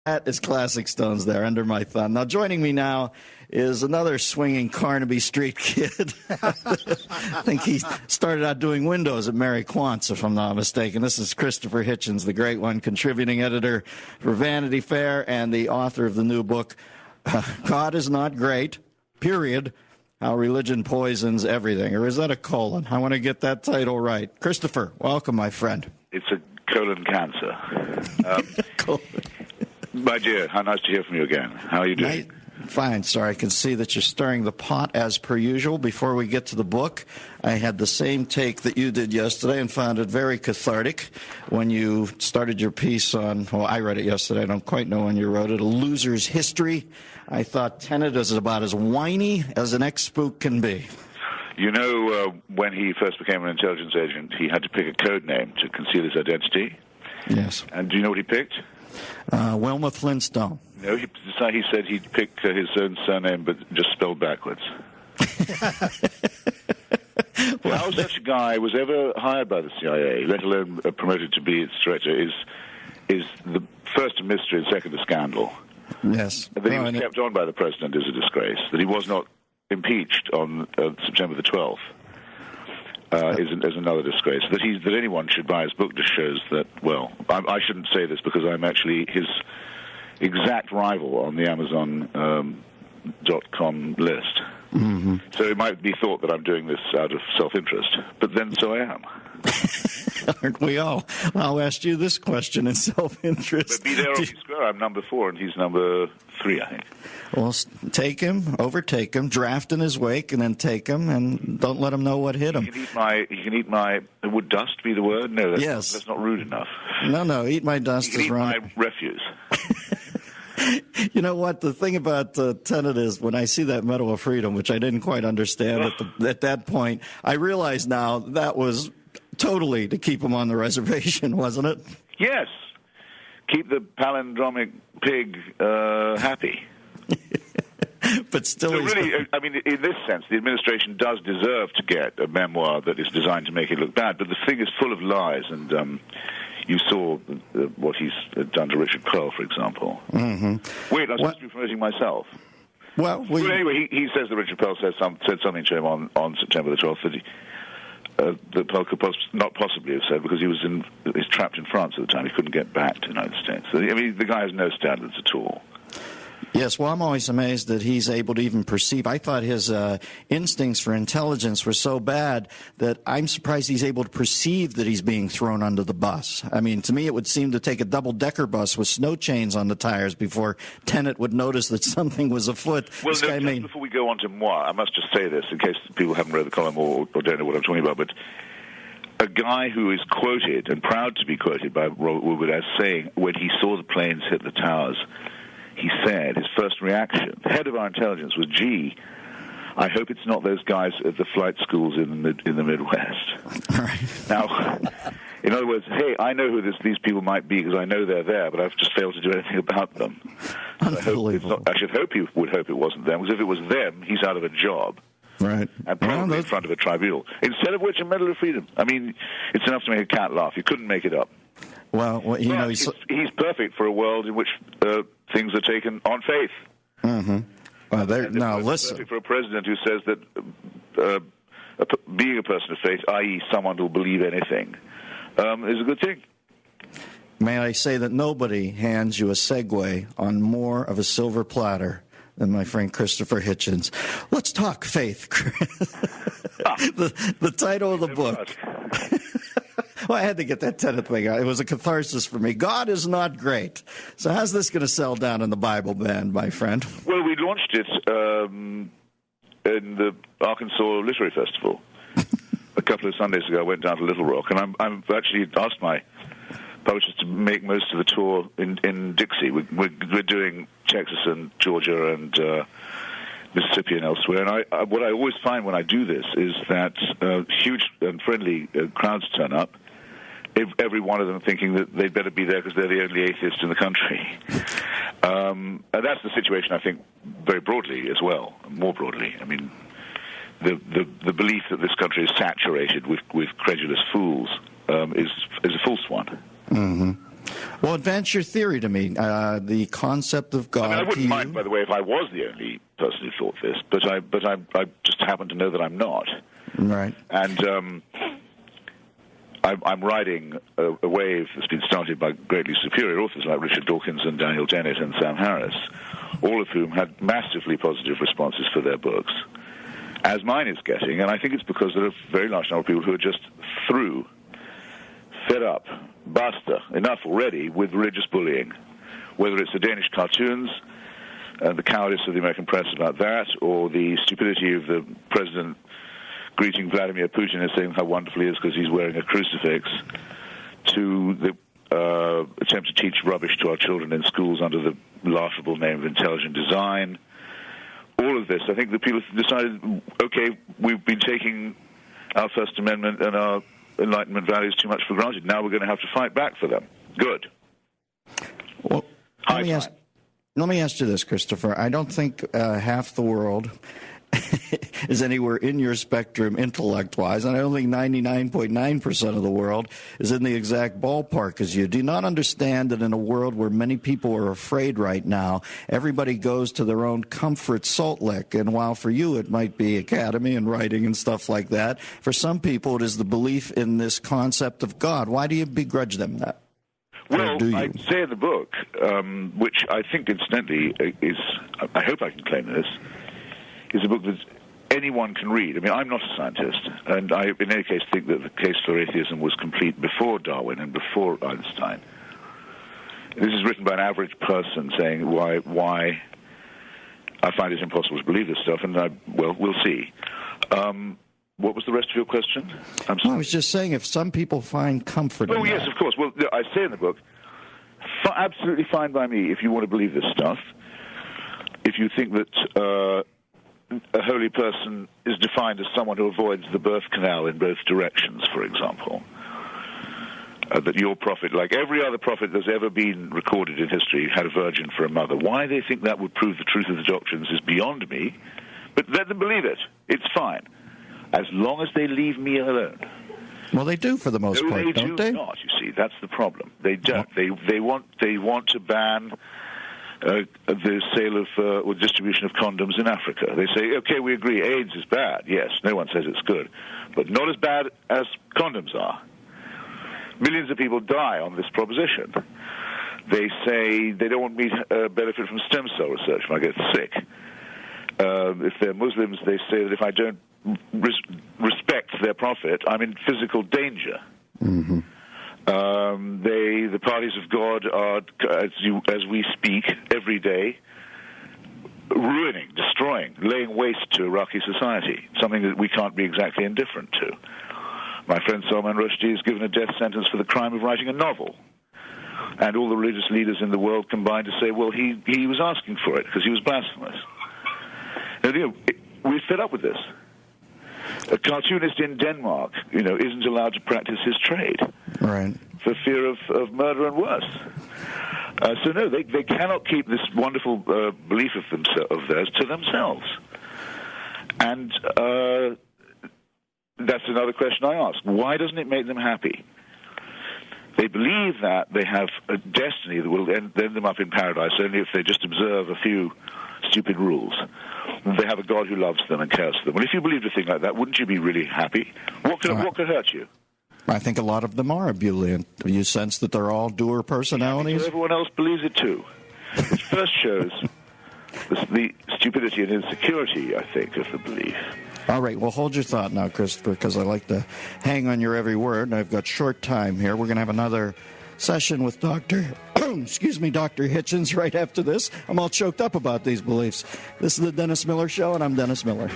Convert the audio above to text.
That is classic Stones there, Under My Thumb. Now, joining me now is another swinging Carnaby Street kid. I think he started out doing windows at Mary Quant's, if I'm not mistaken. This is Christopher Hitchens, the great one, contributing editor for Vanity Fair and the author of the new book, God is Not Great, period, How Religion Poisons Everything. Or is that a colon? I want to get that title right. Christopher, welcome, my friend. It's a colon cancer. My dear, how nice to hear from you again. How are you doing? Fine, sir. I can see that you're stirring the pot as per usual. Before we get to the book, I had the same take that you did yesterday and found it very cathartic when you started your piece on, well, I read it yesterday. I don't quite know when you wrote it, A Loser's History. I thought Tenet is about as whiny as an ex-spook can be. You know, when he first became an intelligence agent, he had to pick a code name to conceal his identity. Yes. And do you know what he picked? Wilma Flintstone. No, he said he'd pick his own surname, but just spelled backwards. How such a guy was ever hired by the CIA, let alone promoted to be its director, is the first a mystery and second a scandal. Yes. That he was kept on by the president is a disgrace. That he was not impeached on September the 12th. Is another disgrace. That anyone should buy his book just shows that, well, I shouldn't say this because I'm actually his exact rival on the Amazon.com list. Mm-hmm. So it might be thought that I'm doing this out of self-interest, but then so I am. Aren't we all? I'll ask you this question in self-interest. But be there or be square. I'm number 4 and he's number 3, I think. Well, take him, overtake him, draft in his wake, and then take him, and don't let him know what hit him. He can eat my. Would dust be the word? No, that's not rude enough. No, eat my dust is wrong. Eat my refuse. You know what? The thing about Tenet is when I see that Medal of Freedom, which I didn't quite understand at that point, I realize now that was totally to keep him on the reservation, wasn't it? Yes. Keep the palindromic pig happy. But still, so really, I mean, in this sense, the administration does deserve to get a memoir that is designed to make it look bad. But the thing is full of lies, and you saw what he's done to Richard Pearl, for example. Mm-hmm. Wait, I'm supposed to be promoting myself. Well, anyway, he says that Richard Pearl said something to him on September the 12th that Pearl could not possibly have said because he's trapped in France at the time. He couldn't get back to the United States. So, I mean, the guy has no standards at all. Yes, well, I'm always amazed that he's able to even perceive. I thought his instincts for intelligence were so bad that I'm surprised he's able to perceive that he's being thrown under the bus. I mean, to me, it would seem to take a double-decker bus with snow chains on the tires before Tenet would notice that something was afoot. Well, before we go on to moi, I must just say this in case people haven't read the column or don't know what I'm talking about, but a guy who is quoted and proud to be quoted by Robert Woodward as saying when he saw the planes hit the towers, he said his first reaction, the head of our intelligence, was, gee, I hope it's not those guys at the flight schools in the Midwest. Right. Now, in other words, hey, I know who these people might be because I know they're there, but I've just failed to do anything about them. Unbelievable. I should hope he would hope it wasn't them, because if it was them, he's out of a job. Right. And probably in front of a tribunal. Instead of which, a Medal of Freedom. I mean, it's enough to make a cat laugh. You couldn't make it up. Well, you know, he's perfect for a world in which things are taken on faith. Mm-hmm. Well, now listen. Perfect for a president who says that being a person of faith, i.e., someone who will believe anything, is a good thing. May I say that nobody hands you a Segway on more of a silver platter than my friend Christopher Hitchens. Let's talk faith. the title of the book. Well, I had to get that Tenet thing out. It was a catharsis for me. God is not great. So how's this going to sell down in the Bible band, my friend? Well, we launched it in the Arkansas Literary Festival. A couple of Sundays ago, I went down to Little Rock, and I've actually asked my publishers to make most of the tour in Dixie. We're doing Texas and Georgia and Mississippi and elsewhere. And what I always find when I do this is that huge and friendly crowds turn up, every one of them thinking that they'd better be there because they're the only atheists in the country. And that's the situation, I think, very broadly as well, more broadly. I mean, the belief that this country is saturated with credulous fools is a false one. Mm-hmm. Well, advance your theory to me. The concept of God. I wouldn't mind, by the way, if I was the only person who thought this, but I just happen to know that I'm not. Right. And I'm riding a wave that's been started by greatly superior authors like Richard Dawkins and Daniel Dennett and Sam Harris, all of whom had massively positive responses for their books, as mine is getting. And I think it's because there are a very large number of people who are just through, fed up, basta, enough already with religious bullying, whether it's the Danish cartoons and the cowardice of the American press about that, or the stupidity of the president greeting Vladimir Putin and saying how wonderful he is because he's wearing a crucifix, to the attempt to teach rubbish to our children in schools under the laughable name of intelligent design. All of this, I think the people decided, okay, we've been taking our First Amendment and our Enlightenment values too much for granted. Now we're going to have to fight back for them. Good. Well, let me ask you this, Christopher. I don't think half the world is anywhere in your spectrum intellect-wise, and I don't think 99.9% of the world is in the exact ballpark as you. Do you not understand that in a world where many people are afraid right now, everybody goes to their own comfort salt lick, and while for you it might be academy and writing and stuff like that, for some people it is the belief in this concept of God. Why do you begrudge them that? Well, I say in the book, which I think incidentally is, I hope I can claim this, is a book that anyone can read. I mean, I'm not a scientist, and I, in any case, think that the case for atheism was complete before Darwin and before Einstein. This is written by an average person saying why I find it impossible to believe this stuff, and we'll see. What was the rest of your question? I was just saying, if some people find comfort in that. Oh, yes, of course. Well, I say in the book, absolutely fine by me if you want to believe this stuff. If you think that a holy person is defined as someone who avoids the birth canal in both directions, for example. That your prophet, like every other prophet that's ever been recorded in history, had a virgin for a mother. Why they think that would prove the truth of the doctrines is beyond me, but let them believe it. It's fine. As long as they leave me alone. Well, they do for the most part, don't they? They do not, you see. That's the problem. They don't. They want to ban the sale of or distribution of condoms in Africa. They say, okay, we agree, AIDS is bad. Yes, no one says it's good. But not as bad as condoms are. Millions of people die on this proposition. They say they don't want me to benefit from stem cell research when I get sick. If they're Muslims, they say that if I don't respect their prophet, I'm in physical danger. Mm-hmm. The parties of God are, as we speak, every day, ruining, destroying, laying waste to Iraqi society, something that we can't be exactly indifferent to. My friend Salman Rushdie is given a death sentence for the crime of writing a novel. And all the religious leaders in the world combined to say, well, he was asking for it because he was blasphemous. Now, we're fed up with this. A cartoonist in Denmark, isn't allowed to practice his trade. Right. For fear of murder and worse. So no, they cannot keep this wonderful belief of theirs to themselves. And that's another question I ask. Why doesn't it make them happy? They believe that they have a destiny that will end them up in paradise only if they just observe a few stupid rules. They have a God who loves them and cares for them. Well, if you believed a thing like that, wouldn't you be really happy? What could hurt you? I think a lot of them are ebullient. You sense that they're all doer personalities? Everyone else believes it too. It first shows the stupidity and insecurity, I think, of the belief. All right, well, hold your thought now, Christopher, because I like to hang on your every word, and I've got short time here. We're going to have another session with Dr. Hitchens right after this. I'm all choked up about these beliefs. This is the Dennis Miller Show, and I'm Dennis Miller.